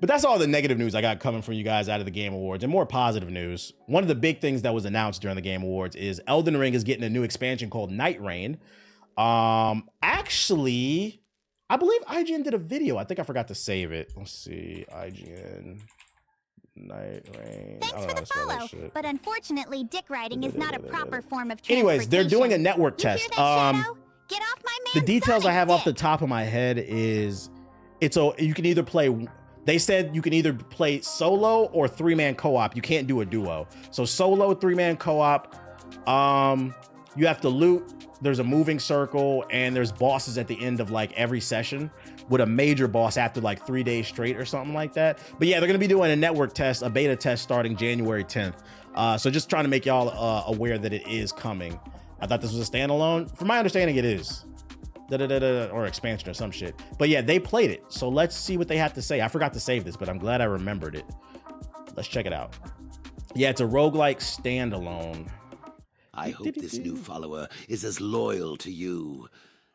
But that's all the negative news I got coming from you guys out of the Game Awards. And more positive news. One of the big things that was announced during the Game Awards is Elden Ring is getting a new expansion called Night Rain. Actually, I believe IGN did a video. I think I forgot to save it. Let's see. IGN Night Rain. Thanks for the follow, but unfortunately, dick riding is not a proper form of transportation. Anyways, they're doing a network test. Get off my The details I have off the top of my head is you can either play. They said you can either play solo or 3-man co-op. You can't do a duo. So solo, 3-man co-op. You have to loot. There's a moving circle, and there's bosses at the end of like every session, with a major boss after like 3 days straight or something like that. But yeah, they're gonna be doing a network test, a beta test starting January 10th. So just trying to make y'all aware that it is coming. I thought this was a standalone. From my understanding, it is. Or expansion or some shit. But yeah, they played it. So let's see what they have to say. I forgot to save this, but I'm glad I remembered it. Let's check it out. Yeah, it's a roguelike standalone. I hope this new follower is as loyal to you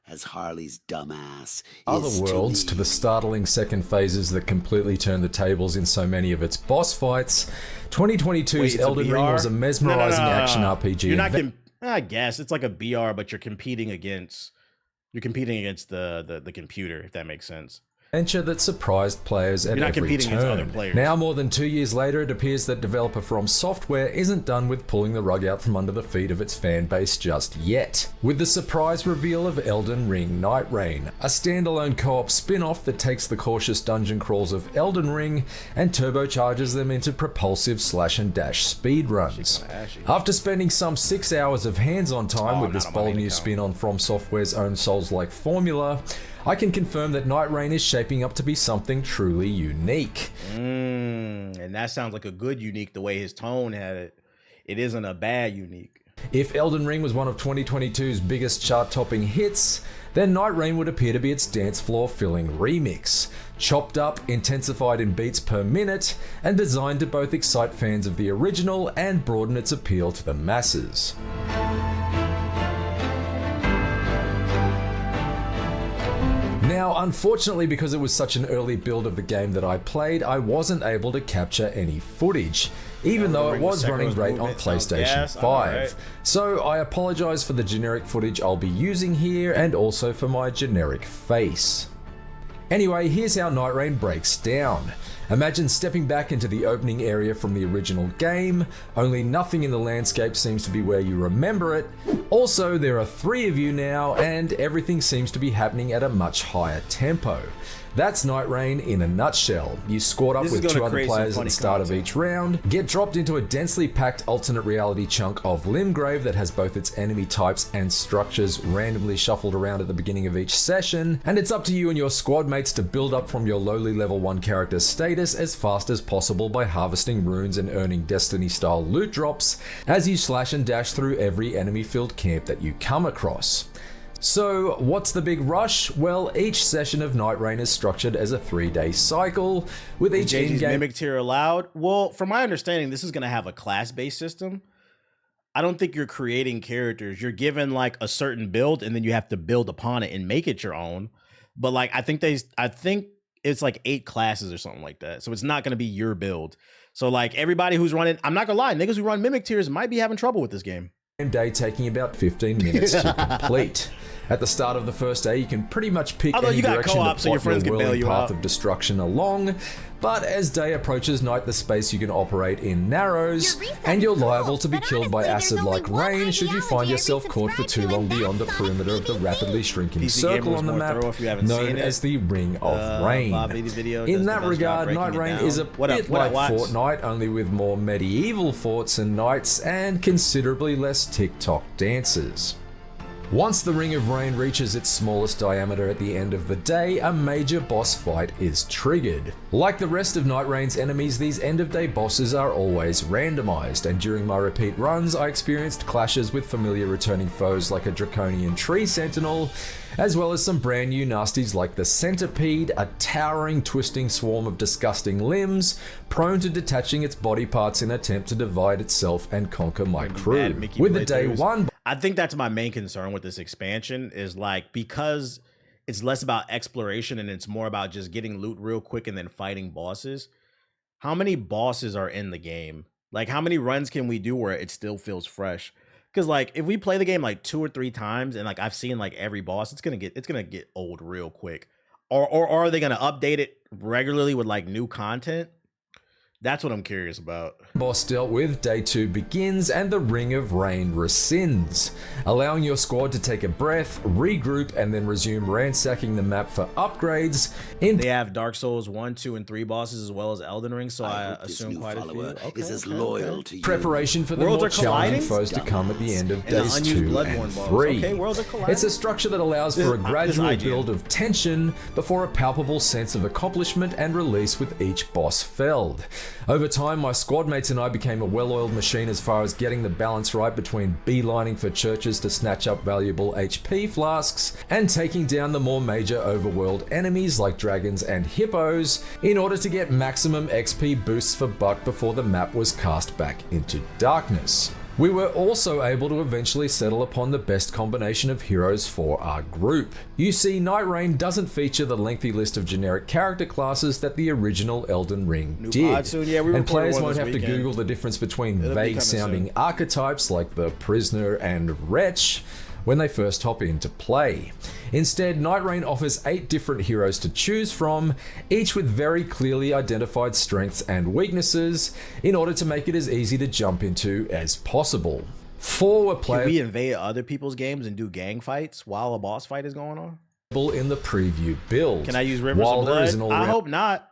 as Harley's dumbass Other is worlds to the startling second phases that completely turned the tables in so many of its boss fights. 2022's Elden Ring was a mesmerizing action RPG. You're not I guess it's like a BR, but you're competing against the computer, if that makes sense. Adventure that surprised players at every turn. Now, more than 2 years later, it appears that developer From Software isn't done with pulling the rug out from under the feet of its fan base just yet. With the surprise reveal of Elden Ring Night Rain, a standalone co-op spin-off that takes the cautious dungeon crawls of Elden Ring and turbocharges them into propulsive slash-and-dash speedruns. After spending some 6 hours of hands-on time with this bold new spin on From Software's own Souls-like formula, I can confirm that Night Rain is shaping up to be something truly unique. And that sounds like a good unique, the way his tone had it. It isn't a bad unique. If Elden Ring was one of 2022's biggest chart-topping hits, then Night Rain would appear to be its dance floor-filling remix. Chopped up, intensified in beats per minute, and designed to both excite fans of the original and broaden its appeal to the masses. Now, unfortunately, because it was such an early build of the game that I played, I wasn't able to capture any footage, even though it was running great on PlayStation 5. So I apologize for the generic footage I'll be using here, and also for my generic face. Anyway, here's how Night Rain breaks down. Imagine stepping back into the opening area from the original game, only nothing in the landscape seems to be where you remember it. Also, there are 3 of you now, and everything seems to be happening at a much higher tempo. That's Night Rain in a nutshell. You squad up with 2 other players at the start of each round, get dropped into a densely packed alternate reality chunk of Limgrave that has both its enemy types and structures randomly shuffled around at the beginning of each session, and it's up to you and your squad mates to build up from your lowly level 1 character's status as fast as possible by harvesting runes and earning Destiny-style loot drops as you slash and dash through every enemy-filled camp that you come across. So, what's the big rush? Well, each session of Night Rain is structured as a 3-day cycle, with each in-game mimic tier allowed. Well, from my understanding, this is going to have a class-based system. I don't think you're creating characters. You're given like a certain build, and then you have to build upon it and make it your own. But like, I think it's like 8 classes or something like that. So it's not going to be your build. So like everybody who's running, I'm not gonna lie, niggas who run mimic tiers might be having trouble with this game. Day taking about 15 minutes to complete. At the start of the first day, you can pretty much pick any direction to plot your whirling path of destruction along, but as day approaches night, the space you can operate in narrows, and you're liable to be killed by acid-like rain should you find yourself caught for too long beyond the perimeter of the rapidly shrinking circle on the map, known as the Ring of Rain. In that regard, Night Rain is a bit like Fortnite, only with more medieval forts and knights, and considerably less TikTok dances. Once the Ring of Rain reaches its smallest diameter at the end of the day, a major boss fight is triggered. Like the rest of Night Rain's enemies, these end-of-day bosses are always randomized, and during my repeat runs, I experienced clashes with familiar returning foes like a draconian tree sentinel, as well as some brand new nasties like the Centipede, a towering, twisting swarm of disgusting limbs, prone to detaching its body parts in an attempt to divide itself and conquer my crew. With the day one, I think that's my main concern with this expansion is like, because it's less about exploration and it's more about just getting loot real quick and then fighting bosses. How many bosses are in the game? Like, how many runs can we do where it still feels fresh? Because like, if we play the game like 2 or 3 times and like I've seen like every boss, it's gonna get old real quick. Or are they gonna update it regularly with like new content? That's what I'm curious about. Boss dealt with, day 2 begins and the Ring of Rain rescinds, allowing your squad to take a breath, regroup, and then resume ransacking the map for upgrades. They have Dark Souls 1, 2, and 3 bosses as well as Elden Ring, so I assume quite a few. Is as loyal to you. Preparation for the more challenging foes to come at the end of days 2 and 3. Okay, worlds are colliding. It's a structure that allows for a gradual build of tension before a palpable sense of accomplishment and release with each boss felled. Over time, my squad mates and I became a well-oiled machine as far as getting the balance right between beelining for churches to snatch up valuable HP flasks and taking down the more major overworld enemies like dragons and hippos in order to get maximum XP boosts for buck before the map was cast back into darkness. We were also able to eventually settle upon the best combination of heroes for our group. You see, Night Rain doesn't feature the lengthy list of generic character classes that the original Elden Ring did, and players won't have to Google the difference between vague-sounding archetypes like the Prisoner and Wretch when they first hop into play. Instead, Night Rain offers 8 different heroes to choose from, each with very clearly identified strengths and weaknesses, in order to make it as easy to jump into as possible. 4 were playable. Can we invade other people's games and do gang fights while a boss fight is going on? In the preview build. Can I use Rivers of Blood? I hope not.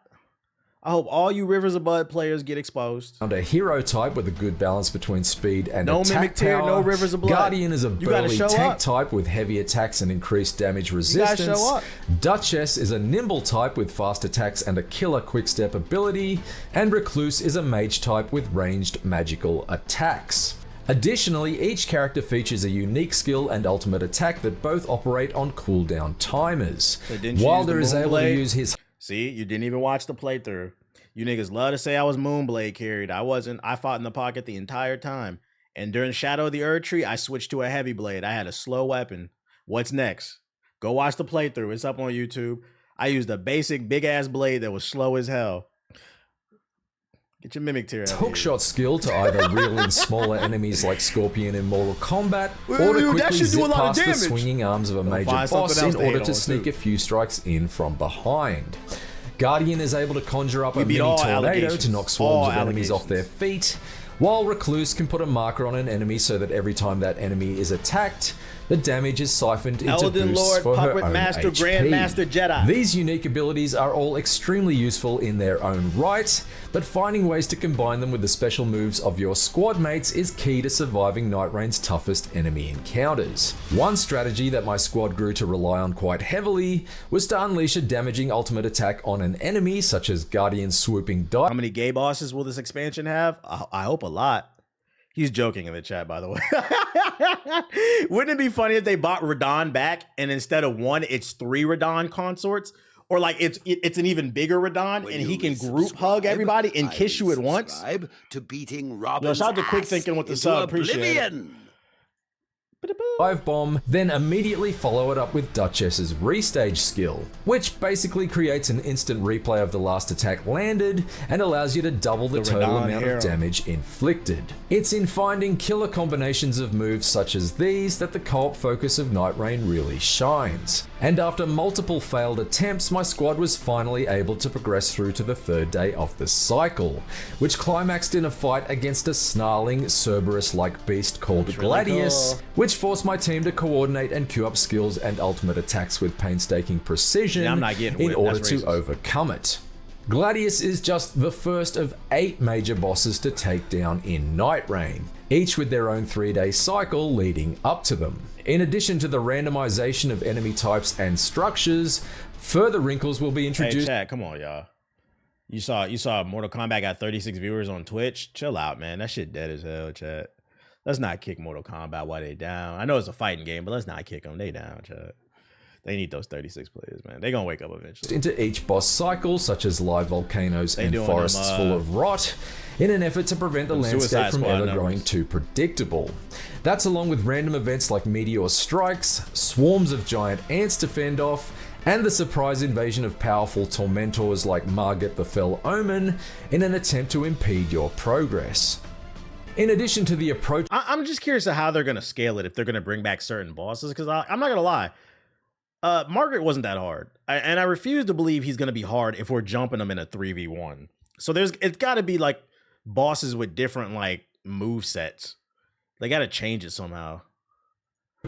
I hope all you Rivers of Blood players get exposed. And a hero type with a good balance between speed and no attack mimic tier, power. No Rivers of Blood. Guardian is a burly tank type with heavy attacks and increased damage resistance. Duchess is a nimble type with fast attacks and a killer quick-step ability. And Recluse is a mage type with ranged magical attacks. Additionally, each character features a unique skill and ultimate attack that both operate on cooldown timers. Wilder is able to use his... See, you didn't even watch the playthrough. You niggas love to say I was Moonblade carried. I wasn't. I fought in the pocket the entire time. And during Shadow of the Erd Tree, I switched to a heavy blade. I had a slow weapon. What's next? Go watch the playthrough. It's up on YouTube. I used a basic big-ass blade that was slow as hell. Get your mimic tier out of here. Hookshot skill to either reel in smaller enemies like Scorpion in Mortal Kombat, or to quickly zip past the swinging arms of a major boss in order to sneak a few strikes in from behind. Guardian is able to conjure up a mini tornado to knock swarms of enemies off their feet, while Recluse can put a marker on an enemy so that every time that enemy is attacked, the damage is siphoned into Elden boosts Lord, for her Puppet own Master, HP. Grandmaster Jedi. These unique abilities are all extremely useful in their own right, but finding ways to combine them with the special moves of your squad mates is key to surviving Night Rain's toughest enemy encounters. One strategy that my squad grew to rely on quite heavily was to unleash a damaging ultimate attack on an enemy, such as Guardian's swooping dive. How many gay bosses will this expansion have? I hope a lot. He's joking in the chat, by the way. Wouldn't it be funny if they bought Radon back and instead of 1, it's 3 Radon consorts? Or like it's an even bigger Radon and he can group hug everybody and kiss you at once? To beating Robin's shout out to Quick Thinking with the sub. Appreciate it. Dive bomb, then immediately follow it up with Duchess's restage skill, which basically creates an instant replay of the last attack landed and allows you to double the total amount of damage inflicted. It's in finding killer combinations of moves such as these that the co-op focus of Night Rain really shines. And after multiple failed attempts, my squad was finally able to progress through to the 3rd day of the cycle, which climaxed in a fight against a snarling Cerberus-like beast called Gladius, which forced my team to coordinate and queue up skills and ultimate attacks with painstaking precision in order to overcome it. Gladius is just the first of 8 major bosses to take down in Night Rain, each with their own 3-day cycle leading up to them. In addition to the randomization of enemy types and structures, further wrinkles will be introduced. Hey, chat, come on, y'all. You saw Mortal Kombat got 36 viewers on Twitch? Chill out, man. That shit dead as hell, chat. Let's not kick Mortal Kombat while they down. I know it's a fighting game, but let's not kick them. They down, chat. They need those 36 players, man. They're gonna wake up eventually. Into each boss cycle, such as live volcanoes and forests full of rot, in an effort to prevent the landscape Suicide from Squad ever growing too predictable. That's along with random events like meteor strikes, swarms of giant ants to fend off, and the surprise invasion of powerful tormentors like Margit the Fell Omen in an attempt to impede your progress. In addition to the approach... I'm just curious to how they're going to scale it if they're going to bring back certain bosses, because I'm not going to lie. Margaret wasn't that hard. And I refuse to believe he's going to be hard if we're jumping him in a 3v1. So it's got to be like bosses with different like move sets. They got to change it somehow.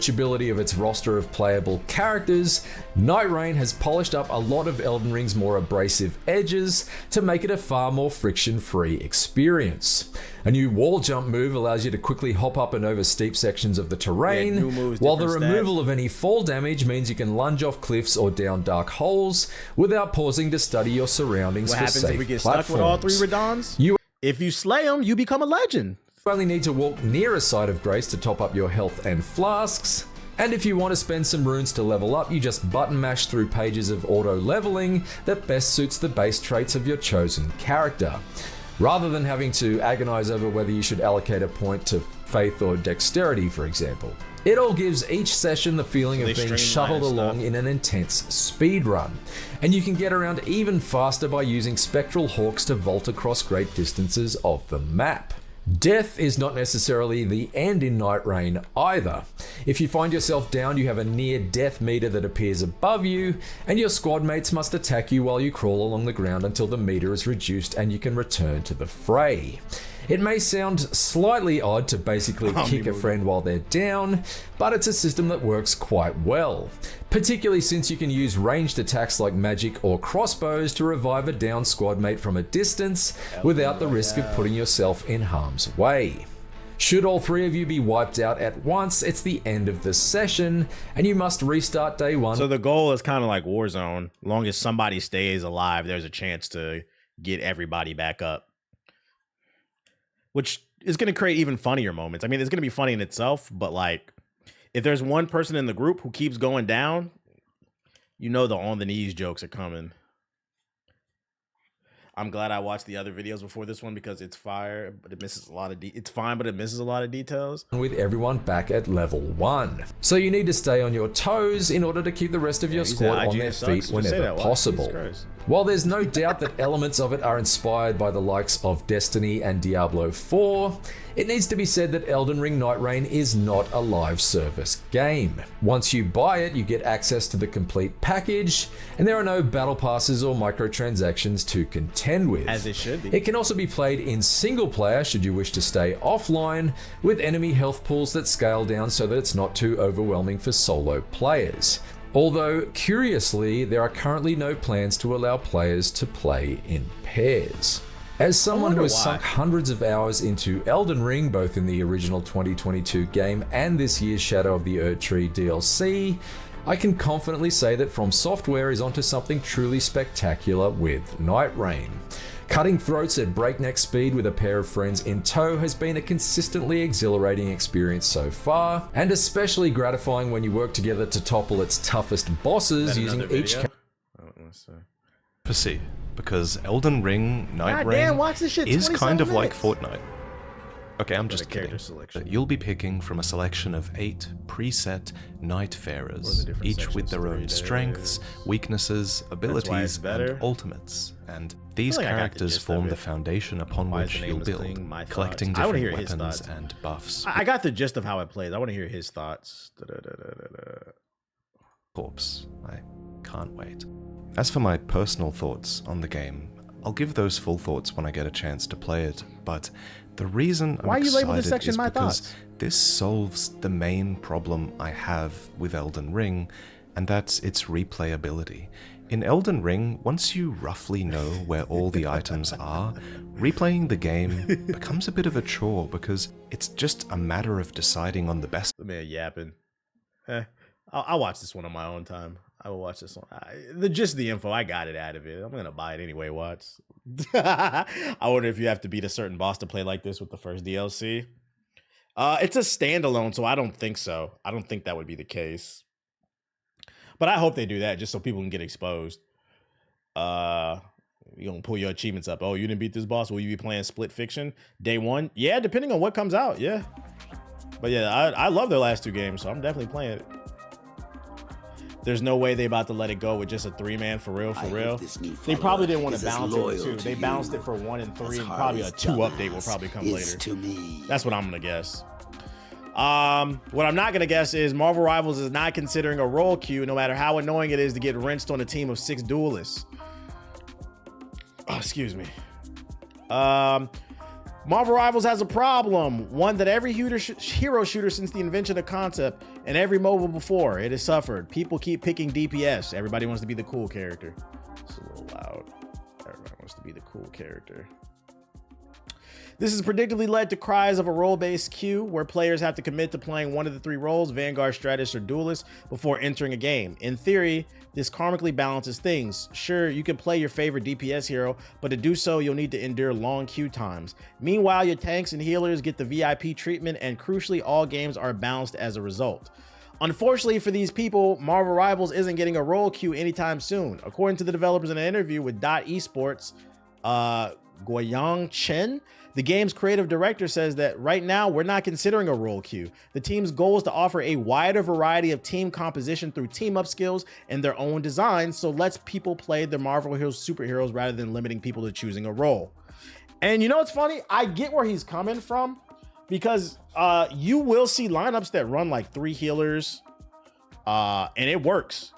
Ability of its roster of playable characters, Night Rain has polished up a lot of Elden Ring's more abrasive edges to make it a far more friction-free experience. A new wall jump move allows you to quickly hop up and over steep sections of the terrain, while the removal of any fall damage means you can lunge off cliffs or down dark holes without pausing to study your surroundings for safe platforms. What happens if we get stuck with all 3 Radons? If you slay them, you become a legend. You only need to walk near a site of grace to top up your health and flasks, and if you want to spend some runes to level up, you just button mash through pages of auto leveling that best suits the base traits of your chosen character, rather than having to agonize over whether you should allocate a point to faith or dexterity, for example. It all gives each session the feeling of being shuttled along in an intense speed run, and you can get around even faster by using spectral hawks to vault across great distances of the map. Death is not necessarily the end in Night Rain either. If you find yourself down, you have a near death meter that appears above you, and your squad mates must attack you while you crawl along the ground until the meter is reduced and you can return to the fray. It may sound slightly odd to basically kick a friend while they're down, but it's a system that works quite well, particularly since you can use ranged attacks like magic or crossbows to revive a down squad mate from a distance without the risk of putting yourself in harm's way. Should all 3 of you be wiped out at once, it's the end of the session, and you must restart day 1. So the goal is kind of like Warzone. Long as somebody stays alive, there's a chance to get everybody back up, which is going to create even funnier moments. I mean, it's going to be funny in itself, but like, if there's one person in the group who keeps going down, you know the on the knees jokes are coming. I'm glad I watched the other videos before this one because it's fire, but it misses a lot of it's fine, but it misses a lot of details. With everyone back at level 1. So you need to stay on your toes in order to keep the rest of your squad on their feet whenever possible. While there's no doubt that elements of it are inspired by the likes of Destiny and Diablo 4, it needs to be said that Elden Ring Night Rain is not a live service game. Once you buy it, you get access to the complete package, and there are no battle passes or microtransactions to contend with. As it should be. It can also be played in single player should you wish to stay offline, with enemy health pools that scale down so that it's not too overwhelming for solo players. Although, curiously, there are currently no plans to allow players to play in pairs. As someone who has sunk hundreds of hours into Elden Ring, both in the original 2022 game and this year's Shadow of the Erdtree DLC, I can confidently say that From Software is onto something truly spectacular with Night Rain. Cutting throats at breakneck speed with a pair of friends in tow has been a consistently exhilarating experience so far, and especially gratifying when you work together to topple its toughest bosses using each Proceed, because Elden Ring Night Rain is kind of like Fortnite. Okay, I'm just kidding. You'll be picking from a selection of 8 preset Nightfarers, each with their own strengths, weaknesses, abilities, and ultimates. And these characters form the foundation upon which you'll build, collecting different weapons and buffs. I got the gist of how it plays. I want to hear his thoughts. Corpse. I can't wait. As for my personal thoughts on the game, I'll give those full thoughts when I get a chance to play it, but the reason I'm excited is because this solves the main problem I have with Elden Ring, and that's its replayability. In Elden Ring, once you roughly know where all the items are, replaying the game becomes a bit of a chore because it's just a matter of deciding on the best. The man yapping. I'll watch this one on my own time. I will watch this one. Just the info, I got it out of it. I'm gonna buy it anyway. Watch. I wonder if you have to beat a certain boss to play like this with the first DLC. It's a standalone, so I don't think so. I don't think that would be the case. But I hope they do that just so people can get exposed. You're gonna pull your achievements up. Oh, you didn't beat this boss? Will you be playing Split Fiction day one? Yeah, depending on what comes out, yeah. But yeah, I love their last 2 games, so I'm definitely playing it. There's no way they about to let it go with just a 3-man for real. They probably didn't want to balance it too. They balanced it for 1 and 3, and probably a 2 update will probably come later. That's what I'm gonna guess. What I'm not gonna guess is Marvel Rivals is not considering a role queue, no matter how annoying it is to get rinsed on a team of 6 duelists. Oh, excuse me. Marvel Rivals has a problem, one that every hero shooter since the invention of concept and every mobile before it has suffered. People keep picking DPS. Everybody wants to be the cool character. It's a little loud. Everybody wants to be the cool character. This has predictably led to cries of a role-based queue where players have to commit to playing one of the 3 roles, Vanguard, Strategist, or Duelist, before entering a game. In theory, this karmically balances things. Sure, you can play your favorite DPS hero, but to do so, you'll need to endure long queue times. Meanwhile, your tanks and healers get the VIP treatment, and crucially, all games are balanced as a result. Unfortunately for these people, Marvel Rivals isn't getting a role queue anytime soon. According to the developers in an interview with GOTY Esports, Guoyang Chen, the game's creative director, says that right now we're not considering a role queue. The team's goal is to offer a wider variety of team composition through team up skills and their own designs, so lets people play the Marvel Heroes superheroes rather than limiting people to choosing a role. And you know what's funny? I get where he's coming from, because you will see lineups that run like 3 healers, and it works.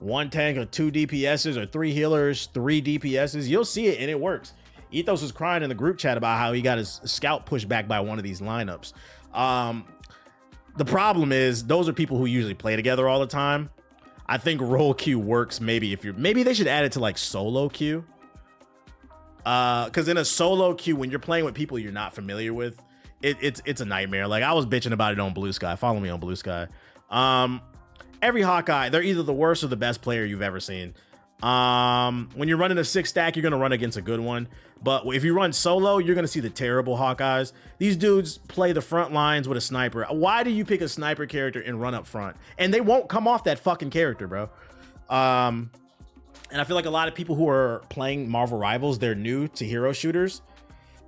1 tank or 2 DPSs, or 3 healers, 3 DPSs. You'll see it and it works. Ethos was crying in the group chat about how he got his scout pushed back by one of these lineups. The problem is those are people who usually play together all the time. I think role queue works maybe they should add it to like solo queue. Because in a solo queue, when you're playing with people you're not familiar with, it's a nightmare. Like I was bitching about it on Blue Sky. Follow me on Blue Sky. Every Hawkeye, they're either the worst or the best player you've ever seen. When you're running a 6 stack, you're gonna run against a good one, but if you run solo, you're gonna see the terrible Hawkeyes. These dudes play the front lines with a sniper. Why do you pick a sniper character and run up front? And they won't come off that fucking character, bro. And I feel like a lot of people who are playing Marvel Rivals, they're new to hero shooters.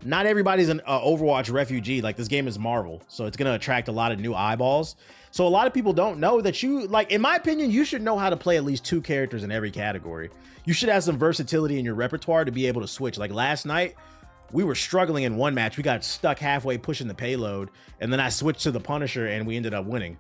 Not everybody's an Overwatch refugee. Like this game is Marvel, so it's gonna attract a lot of new eyeballs. So a lot of people don't know that in my opinion, you should know how to play at least 2 characters in every category. You should have some versatility in your repertoire to be able to switch. Like last night, we were struggling in one match. We got stuck halfway pushing the payload, and then I switched to the Punisher and we ended up winning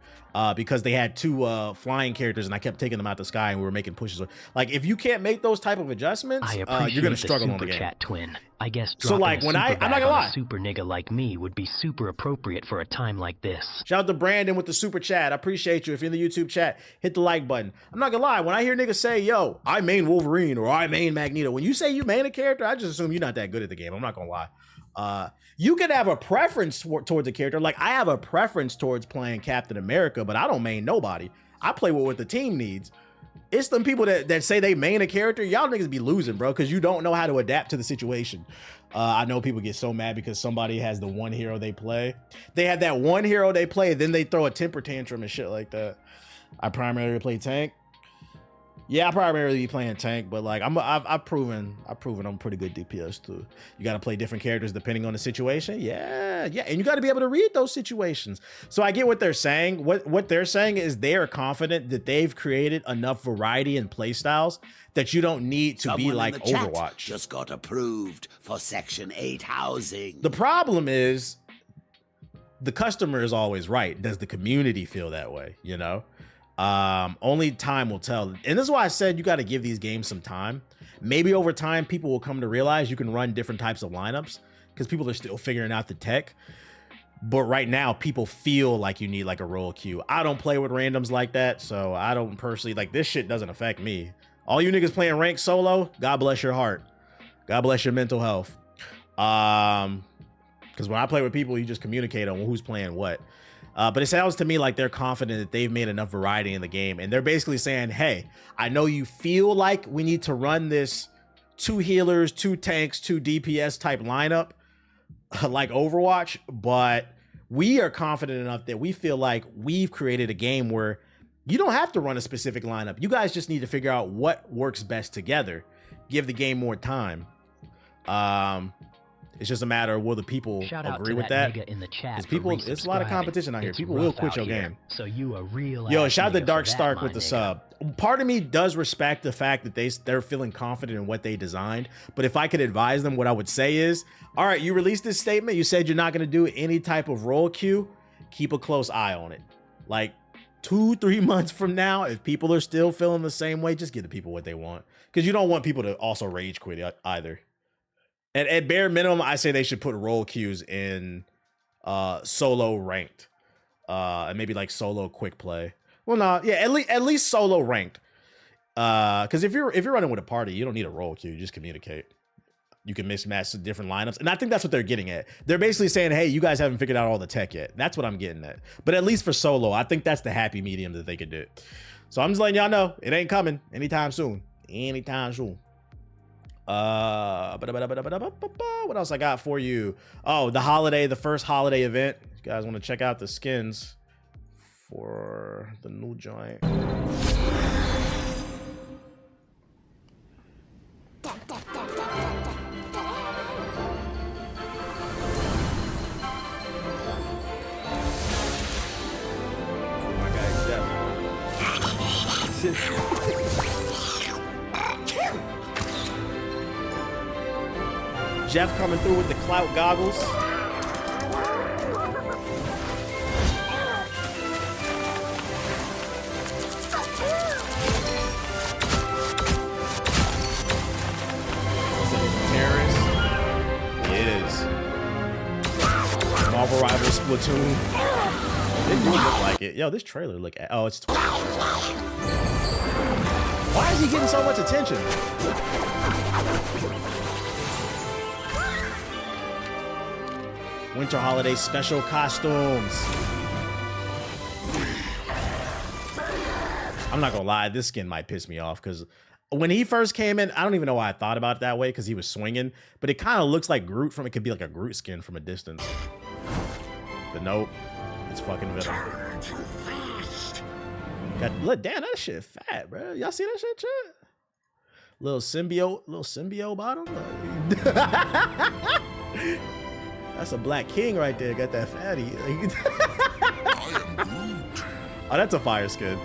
because they had 2 flying characters and I kept taking them out the sky and we were making pushes. Like if you can't make those type of adjustments, you're gonna struggle on the game. Chat twin. I guess so. Like when I'm not gonna lie, a super nigga like me would be super appropriate for a time like this. Shout out to Brandon with the super chat. I appreciate you. If you're in the YouTube chat, hit the like button. I'm not gonna lie, when I hear niggas say, yo, I main Wolverine or I main Magneto, when you say you main a character, I just assume you're not that good at the game. I'm not gonna lie. You could have a preference towards a character. Like I have a preference towards playing Captain America, but I don't main nobody. I play with what the team needs. It's them people that say they main a character. Y'all niggas be losing, bro, because you don't know how to adapt to the situation. I know people get so mad because somebody has the one hero they play. They have that one hero they play, then they throw a temper tantrum and shit like that. I primarily play tank. Yeah, I primarily be playing tank, but like I've proven I'm pretty good DPS too. You got to play different characters depending on the situation. Yeah, and you got to be able to read those situations. So I get what they're saying. What they're saying is they are confident that they've created enough variety in play styles that you don't need to be like Overwatch. Just got approved for Section 8 housing. The problem is the customer is always right. Does the community feel that way? You know? Only time will tell. And this is why I said you got to give these games some time. Maybe over time, people will come to realize you can run different types of lineups because people are still figuring out the tech. But right now, people feel like you need like a role queue. I don't play with randoms like that, so I don't personally, like this shit doesn't affect me. All you niggas playing ranked solo, God bless your heart. God bless your mental health. Because when I play with people, you just communicate on who's playing what. But it sounds to me like they're confident that they've made enough variety in the game. And they're basically saying, hey, I know you feel like we need to run this 2 healers, 2 tanks, 2 DPS type lineup like Overwatch, but we are confident enough that we feel like we've created a game where you don't have to run a specific lineup. You guys just need to figure out what works best together. give the game more time. It's just a matter of will the people agree with that? Because people, it's a lot of competition out here. People will quit your game. So you a real Yo, shout out to Dark Stark with the sub. Part of me does respect the fact that they're feeling confident in what they designed. But if I could advise them, what I would say is, all right, you released this statement. You said you're not going to do any type of role queue. Keep a close eye on it. Like 2-3 months from now, if people are still feeling the same way, just give the people what they want. Because you don't want people to also rage quit either. At bare minimum, I say they should put role queues in solo ranked, and maybe like solo quick play. Well, no, yeah, at least solo ranked. Because if you're running with a party, you don't need a role queue. You just communicate. You can mismatch the different lineups, and I think that's what they're getting at. They're basically saying, "Hey, you guys haven't figured out all the tech yet." That's what I'm getting at. But at least for solo, I think that's the happy medium that they could do. So I'm just letting y'all know it ain't coming anytime soon. Anytime soon. What else I got for you? Oh, the first holiday event. You guys want to check out the skins for the new joint? My guy Jeff. Jeff coming through with the clout goggles. Terrorist. He is. Marvel Rivals Splatoon. They do look like it. Yo, this trailer look at. Oh, it's. Why is he getting so much attention? Winter holiday special costumes. I'm not gonna lie, this skin might piss me off because when he first came in, I don't even know why I thought about it that way because he was swinging, but it kind of looks like Groot from it could be like a Groot skin from a distance. But nope, it's fucking Venom. Look, damn, that shit fat, bro. Y'all see that shit, chat? Little symbiote bottom. That's a Black King right there. Got that fatty. Oh, that's a fire skin.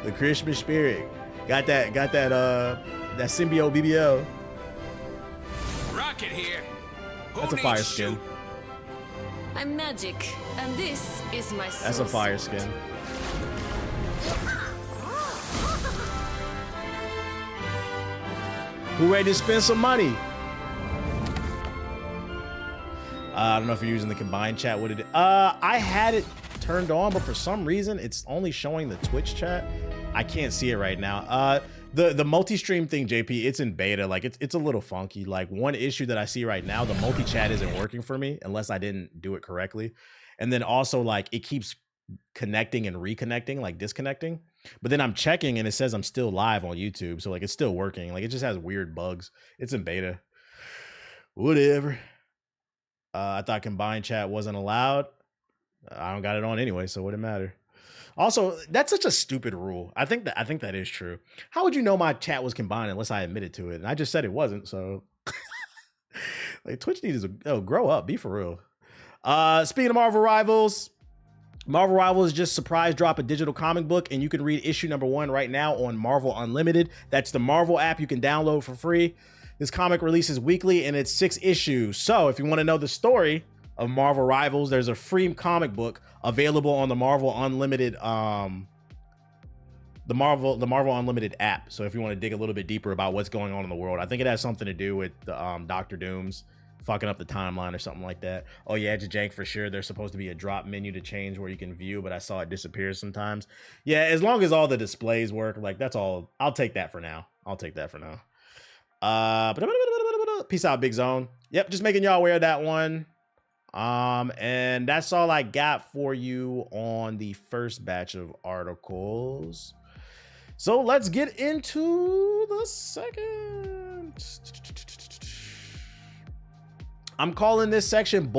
The Christmas spirit. Got that symbiote BBL. Rocket here. That's a fire skin. I'm magic, and this is my soul. That's a fire skin. Who ready to spend some money? I don't know if you're using the combined chat. What did I had it turned on, but for some reason it's only showing the Twitch chat. I can't see it right now. The multi-stream thing, JP, it's in beta. Like it's a little funky. Like one issue that I see right now, the multi-chat isn't working for me unless I didn't do it correctly. And then also like it keeps connecting and reconnecting, like disconnecting. But then I'm checking and it says I'm still live on YouTube. So like it's still working. Like it just has weird bugs. It's in beta. Whatever. I thought combined chat wasn't allowed. I don't got it on anyway, so it wouldn't matter. Also, that's such a stupid rule. I think that is true. How would you know my chat was combined unless I admitted to it? And I just said it wasn't, so like Twitch needs to grow up, be for real. Speaking of Marvel Rivals just surprise drop a digital comic book, and you can read issue number 1 right now on Marvel Unlimited. That's the Marvel app you can download for free. This comic releases weekly and it's 6 issues. So if you want to know the story of Marvel Rivals, there's a free comic book available on the Marvel Unlimited the Marvel Unlimited app. So if you want to dig a little bit deeper about what's going on in the world, I think it has something to do with the Doctor Doom's fucking up the timeline or something like that. Oh yeah, Jank for sure. There's supposed to be a drop menu to change where you can view, but I saw it disappear sometimes. Yeah, as long as all the displays work, like that's all. I'll take that for now. Peace out, Big Zone. Yep, just making y'all aware of that one. And that's all I got for you on the first batch of articles. So let's get into the second. I'm calling this section